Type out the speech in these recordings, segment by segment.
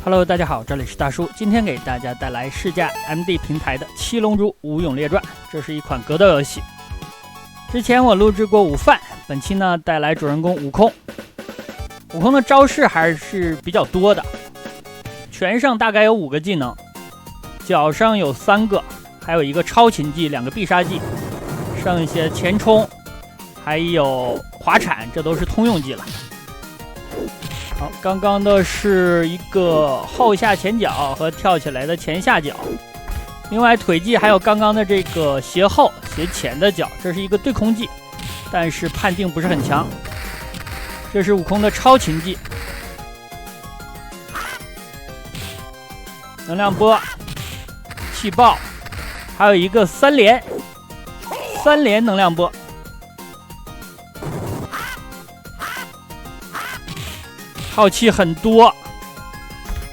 Hello， 大家好，这里是大叔，今天给大家带来世嘉 MD 平台的《七龙珠武勇列传》，这是一款格斗游戏。之前我录制过午饭，本期呢带来主人公悟空。悟空的招式还是比较多的，拳上大概有5个技能，脚上有3个，还有一个超擒技，2个必杀技，剩下前冲，还有滑铲，这都是通用技了。好，刚刚的是一个后下前脚和跳起来的前下脚，另外腿技还有刚刚的这个斜后斜前的脚，这是一个对空技，但是判定不是很强。这是悟空的超擒技，能量波、气爆，还有一个3连能量波。耗气很多，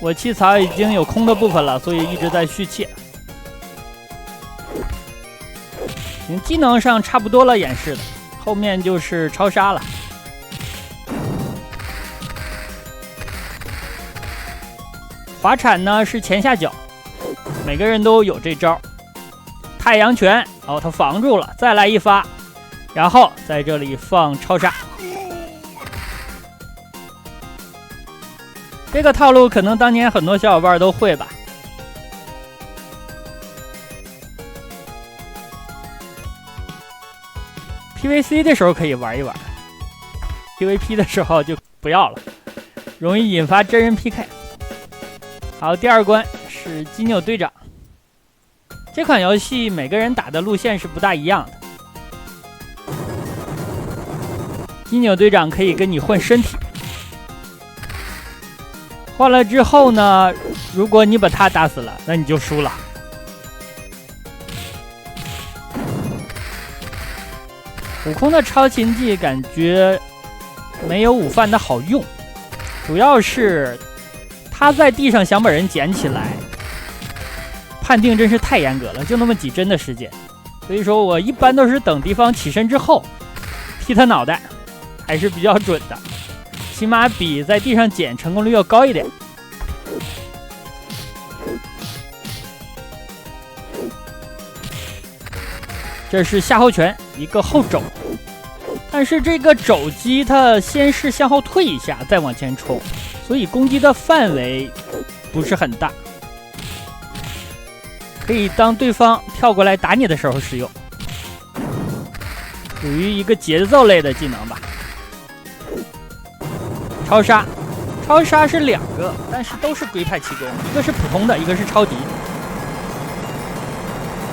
我气槽已经有空的部分了，所以一直在蓄气。技能上差不多了演示的，后面就是超杀了。滑铲呢是前下脚，每个人都有这招。太阳拳，哦，他防住了，再来一发，然后在这里放超杀。这个套路可能当年很多小伙伴都会吧。PVC 的时候可以玩一玩 ，PVP 的时候就不要了，容易引发真人 PK。好，第2关是基纽队长。这款游戏每个人打的路线是不大一样的。基纽队长可以跟你混身体。换了之后呢，如果你把他打死了，那你就输了。悟空的超擒技感觉没有午饭的好用，主要是他在地上想把人捡起来，判定真是太严格了，就那么几帧的时间，所以说我一般都是等敌方起身之后踢他脑袋，还是比较准的。起码比在地上捡成功率要高一点。这是下后拳，一个后肘，但是这个肘击它先是向后退一下，再往前冲，所以攻击的范围不是很大，可以当对方跳过来打你的时候使用，属于一个节奏类的技能吧。超杀是2个，但是都是龟派气功，一个是普通的，一个是超级。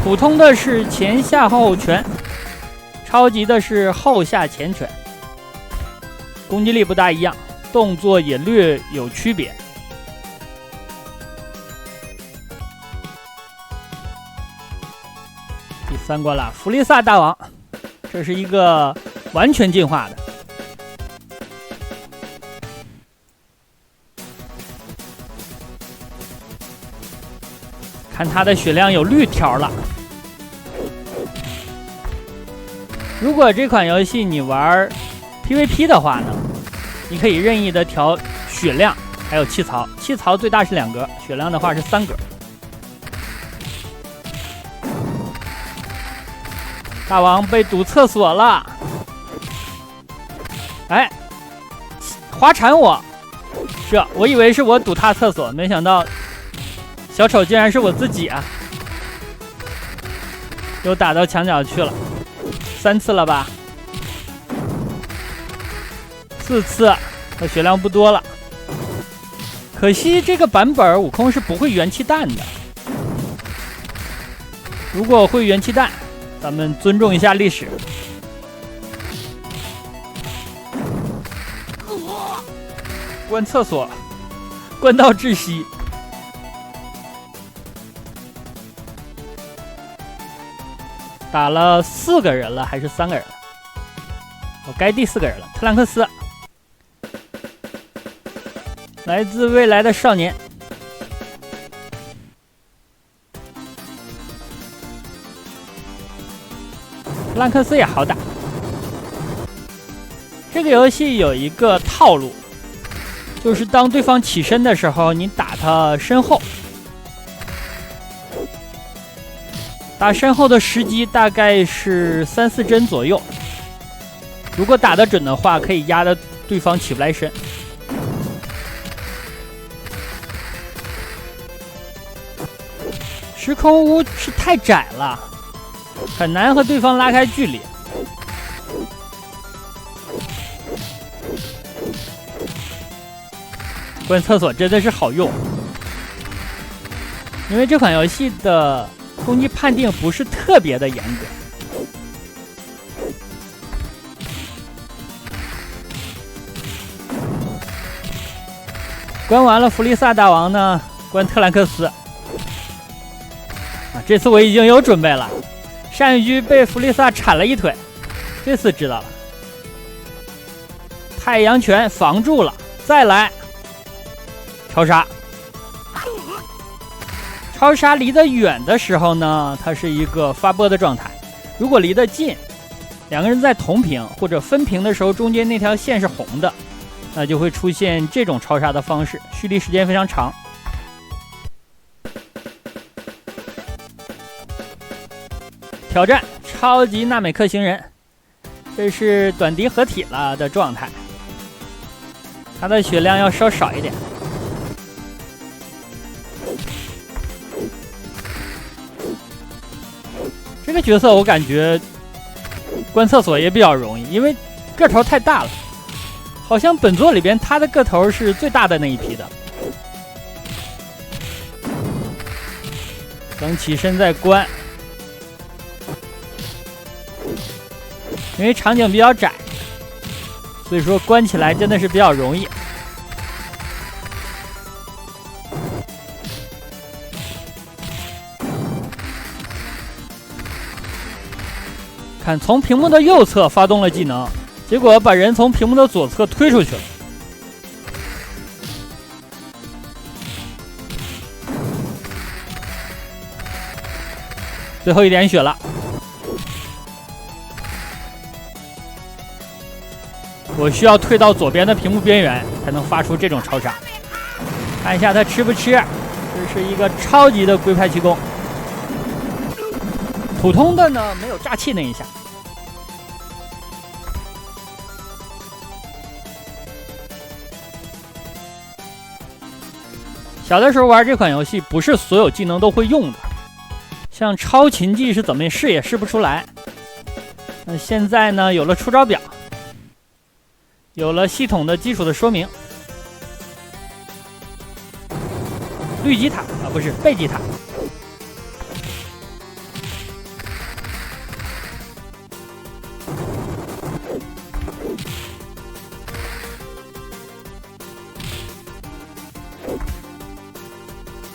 普通的是前下后拳，超级的是后下前拳，攻击力不大一样，动作也略有区别。第3关了，弗利萨大王，这是一个完全进化的。看他的血量有绿条了。如果这款游戏你玩 PVP 的话呢，你可以任意的调血量，还有气槽。气槽最大是2格，血量的话是3格。大王被堵厕所了，哎，滑铲我，是我以为是我堵他厕所，没想到小丑竟然是我自己啊！又打到墙角去了，3次了吧？4次，我血量不多了。可惜这个版本悟空是不会元气弹的。如果会元气弹，咱们尊重一下历史。关厕所，关到窒息。打了4个人了，还是3个人了？我该第4个人了。特兰克斯，来自未来的少年。特兰克斯也好打。这个游戏有一个套路，就是当对方起身的时候，你打他身后，打身后的时机大概是3-4帧左右，如果打得准的话，可以压得对方起不来身。时空屋是太窄了，很难和对方拉开距离。关厕所真的是好用，因为这款游戏的攻击判定不是特别的严格。关完了弗利萨大王呢，关特兰克斯。这次我已经有准备了，上一局被弗利萨铲了一腿，这次知道了。太阳拳防住了，再来超杀。超杀离得远的时候呢，它是一个发波的状态；如果离得近，两个人在同屏或者分屏的时候，中间那条线是红的，那就会出现这种超杀的方式，蓄力时间非常长。挑战超级纳美克星人，这是短笛合体了的状态，他的血量要稍少一点。这个角色我感觉关厕所也比较容易，因为个头太大了，好像本作里边他的个头是最大的那一批的。等起身再关，因为场景比较窄，所以说关起来真的是比较容易。看，从屏幕的右侧发动了技能，结果把人从屏幕的左侧推出去了。最后一点血了，我需要退到左边的屏幕边缘才能发出这种超杀。看一下他吃不吃，这是一个超级的龟派气功。普通的呢没有炸气那一下。小的时候玩这款游戏，不是所有技能都会用的，像超擒技是怎么试也试不出来。那现在呢，有了出招表，有了系统的基础的说明。绿吉塔啊，不是贝吉塔。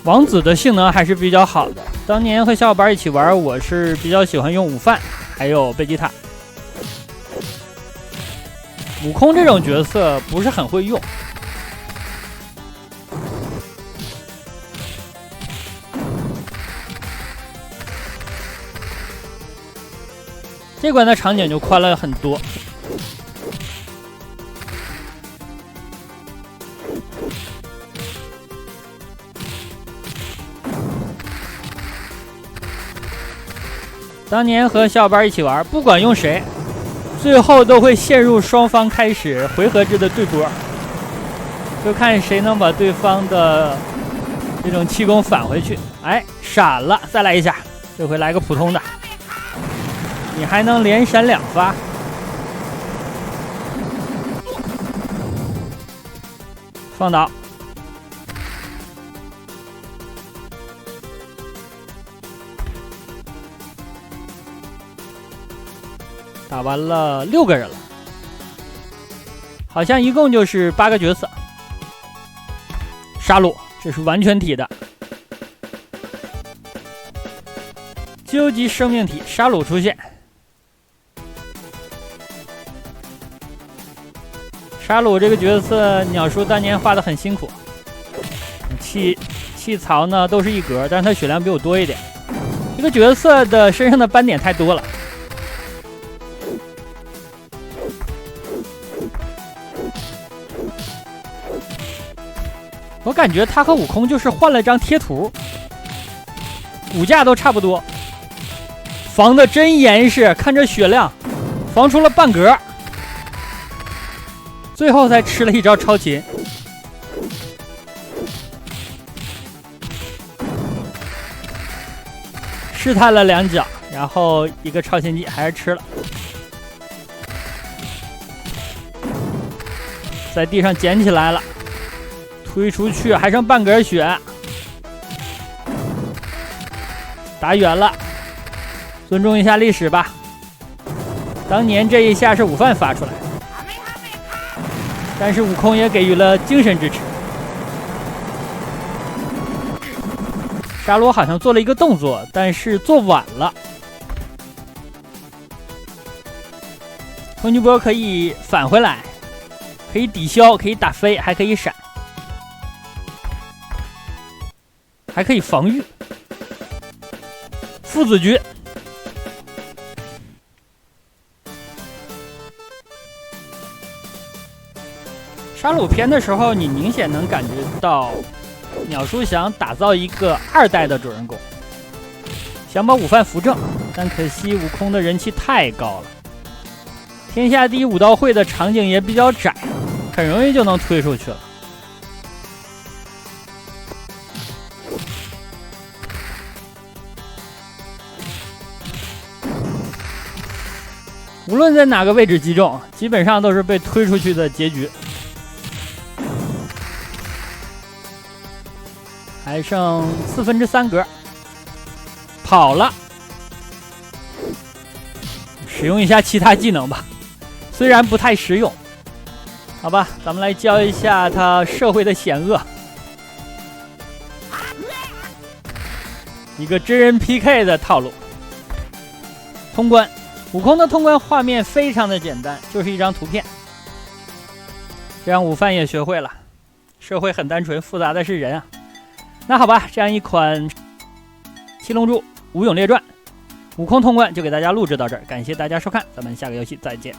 王子的性能还是比较好的，当年和小伙伴一起玩，我是比较喜欢用午饭还有贝吉塔。悟空这种角色不是很会用，这关的场景就宽了很多。当年和小伙伴一起玩，不管用谁，最后都会陷入双方开始回合制的对波，就看谁能把对方的这种气功返回去。哎，闪了，再来一下，这回来个普通的，你还能连闪2发。放倒。打完了6个人了，好像一共就是8个角色。杀戮，这是完全体的。究极生命体杀戮出现。杀戮这个角色，鸟叔当年画的很辛苦，气槽呢都是一格，但是他血量比我多一点。这个角色的身上的斑点太多了。我感觉他和悟空就是换了张贴图，骨架都差不多，防的真严实，看这血量，防出了半格，最后才吃了一招超擒。试探了2脚，然后一个超擒技还是吃了，在地上捡起来了，推出去还剩半格血，打远了，尊重一下历史吧。当年这一下是午饭发出来，但是悟空也给予了精神支持。沙罗好像做了一个动作，但是做晚了。风巨波可以返回来，可以抵消，可以打飞，还可以闪，还可以防御。父子局，杀戮篇的时候，你明显能感觉到鸟叔想打造一个2代的主人公，想把午饭扶正，但可惜悟空的人气太高了，天下第一武道会的场景也比较窄，很容易就能推出去了。无论在哪个位置击中，基本上都是被推出去的结局。还剩3/4格，跑了。使用一下其他技能吧，虽然不太实用。好吧，咱们来教一下他社会的险恶。一个真人 PK 的套路。通关，悟空的通关画面非常的简单，就是一张图片。这样午饭也学会了，社会很单纯，复杂的是人啊。那好吧，这样一款《七龙珠：武勇列传》悟空通关就给大家录制到这儿，感谢大家收看，咱们下个游戏再见。